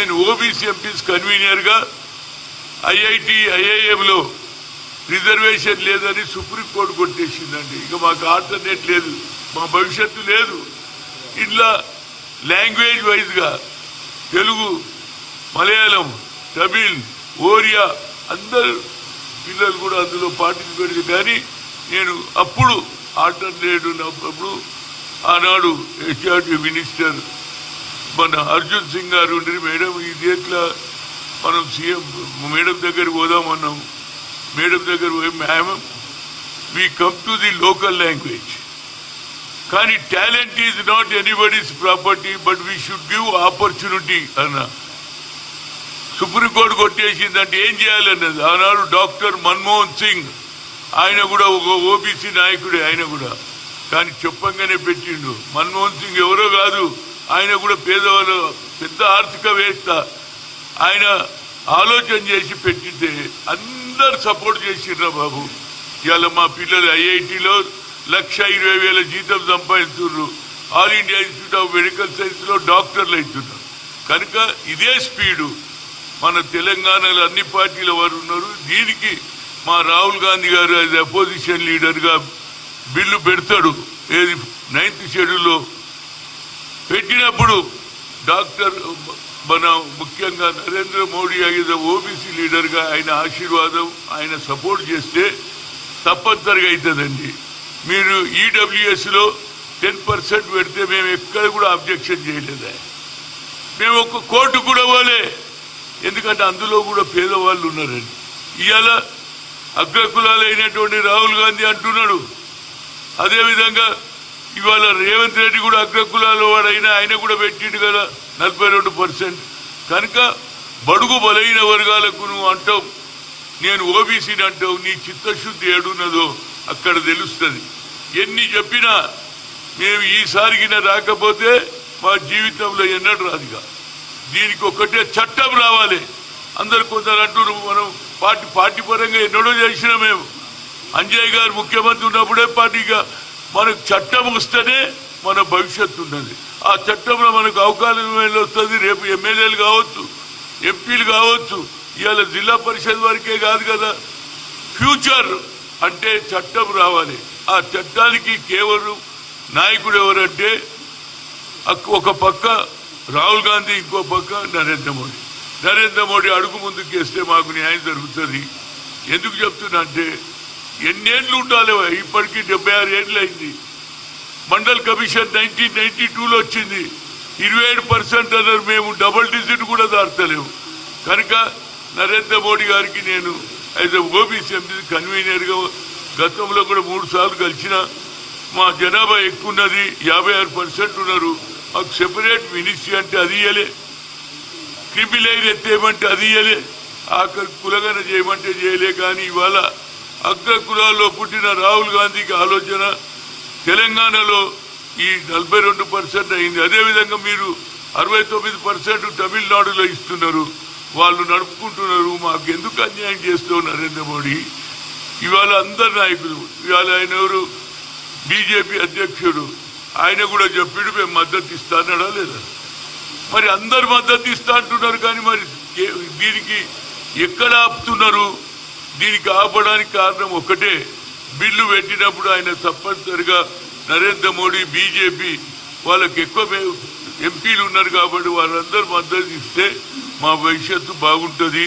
నేను OBC MPs కన్వీనర్గా IIT ఐఐఎంలో reservation లేదని సుప్రీంకోర్టు కొట్టేసిందండి. ఇక మాకు ఆల్టర్నేట్ లేదు, మా భవిష్యత్తు లేదు. ఇట్లా లాంగ్వేజ్ వైజ్గా తెలుగు, మలయాళం, తమిళ్, ఒరియా అందరు పిల్లలు కూడా అందులో పార్టిసిపేట్. కానీ నేను అప్పుడు ఆల్టర్నేట్ ఉన్నప్పుడు ఆనాడు హెచ్ఆర్టీ మినిస్టర్ మన అర్జున్ సింగ్ గారు ఉండి, మేడం ఇది ఎట్లా మనం సీఎం మేడం దగ్గర పోదామన్నాం. మేడం దగ్గర పోయి ma'am we come to the local language, కానీ talent is not anybody's property but we should give opportunity అన్న. సుప్రీంకోర్టు కొట్టేసిందంటే ఏం చేయాలన్నది. ఆనాడు డాక్టర్ మన్మోహన్ సింగ్ ఆయన కూడా ఒక ఓబీసీ నాయకుడే ఆయన కూడా, కానీ చెప్పంగానే పెట్టిండు. మన్మోహన్ సింగ్ ఎవరో కాదు, ఆయన కూడా పేదవాళ్ళు పెద్ద ఆర్థికవేత్త. ఆయన ఆలోచన చేసి పెట్టితే అందరు సపోర్ట్ చేసిర్రా బాబు. ఇవాళ మా పిల్లలు ఐఐటిలో 1,20,000 జీతం సంపాదిస్తున్నారు. All India institute of medical సైన్స్లో డాక్టర్లు అవుతున్నారు. కనుక ఇదే స్పీడు మన తెలంగాణలో అన్ని పార్టీల వారు ఉన్నారు. దీనికి మా రాహుల్ గాంధీ గారు యాజ్ అపోజిషన్ లీడర్గా బిల్లు పెడతాడు. ఏది 9th షెడ్యూల్లో పెట్టినప్పుడు డాక్టర్ మన ముఖ్యంగా నరేంద్ర మోడీ యాజ్ ఓబీసీ లీడర్గా ఆయన ఆశీర్వాదం ఆయన సపోర్ట్ చేస్తే తప్పనిసరిగా అవుతుందండి. మీరు ఈడబ్ల్యూఎస్లో 10% పెడితే మేము ఎక్కడ కూడా అబ్జెక్షన్ చేయలేదా. మేము ఒక కోర్టు కూడా పోలే, ఎందుకంటే అందులో కూడా పేదవాళ్ళు ఉన్నారండి. ఇవాళ అగ్రకులాలు అయినటువంటి రాహుల్ గాంధీ అంటున్నాడు. అదేవిధంగా ఇవాళ రేవంత్ రెడ్డి కూడా అగ్రకులాల వాడైనా ఆయన కూడా పెట్టిండు కదా 42%. కనుక బడుగు బలైన వర్గాలకు నువ్వు అంటావు, నేను ఓబీసీని అంటావు, నీ చిత్తశుద్ధి ఏడున్నదో అక్కడ తెలుస్తుంది. ఎన్ని చెప్పినా మేము ఈసారిగిన రాకపోతే మా జీవితంలో ఎన్నడూ రాదుగా. దీనికి ఒకటే చట్టం రావాలి. అందరు కొందరు అంటున్నారు మనం పార్టీ పరంగా ఎన్నడో చేసినా మేము. అంజయ్ గారు ముఖ్యమంత్రి ఉన్నప్పుడే పార్టీగా మనకు చట్టం వస్తేనే మన భవిష్యత్తు ఉన్నది. ఆ చట్టంలో మనకు అవకాశం వస్తుంది. రేపు ఎమ్మెల్యేలు కావచ్చు, ఎంపీలు కావచ్చు, ఇవాళ జిల్లా పరిషత్ వరకే కాదు కదా. ఫ్యూచర్ అంటే చట్టం రావాలి. ఆ చట్టానికి కేవలం నాయకుడు ఎవరంటే ఒక పక్క రాహుల్ గాంధీ, ఇంకో పక్క నరేంద్ర మోడీ. నరేంద్ర మోడీ అడుగు ముందుకు వేస్తే మాకు న్యాయం జరుగుతుంది. ఎందుకు చెప్తున్నా అంటే ఎన్నేళ్ళు ఉండాలి, ఇప్పటికీ 76 ఏళ్ళు అయింది. మండల్ కమిషన్ 1992లో వచ్చింది. 27% అన్నారు, మేము డబుల్ డిజిట్ కూడా దాటలేము. కనుక నరేంద్ర మోడీ గారికి నేను యాజ్ ఓబీసీ ఎంపీ కన్వీనర్గా గతంలో కూడా 3 సార్లు కలిసిన. మా జనాభా ఎక్కువ ఉన్నది, 56% ఉన్నారు. మాకు సెపరేట్ మినిస్ట్రీ అంటే అది ఇయ్యలే, క్రిమిలైన్ ఎత్తేయమంటే అది ఇయ్యలే, ఆఖరి కులగన చేయమంటే చేయలే. కానీ ఇవాళ అగ్ర కులాల్లో పుట్టిన రాహుల్ గాంధీకి ఆలోచన తెలంగాణలో ఈ 42% అయింది. అదేవిధంగా మీరు 69% తమిళనాడులో ఇస్తున్నారు, వాళ్ళు నడుపుకుంటున్నారు. మాకు ఎందుకు అన్యాయం చేస్తావు నరేంద్ర మోడీ? ఇవాళ అందరు నాయకులు, ఇవాళ ఆయన ఎవరు బీజేపీ అధ్యక్షుడు, ఆయన కూడా చెప్పాడు మేము మద్దతు ఇస్తానడా లేదా. మరి అందరు మద్దతు ఇస్తా అంటున్నారు, కానీ మరి దీనికి ఎక్కడ ఆపుతున్నారు? దీనికి ఆపడానికి కారణం ఒకటే, బిల్లు పెట్టినప్పుడు ఆయన తప్పనిసరిగా నరేంద్ర మోడీ బీజేపీ వాళ్ళకి ఎక్కువ ఎంపీలు ఉన్నారు కాబట్టి వాళ్ళందరూ మద్దతు ఇస్తే మా భవిష్యత్తు బాగుంటుంది.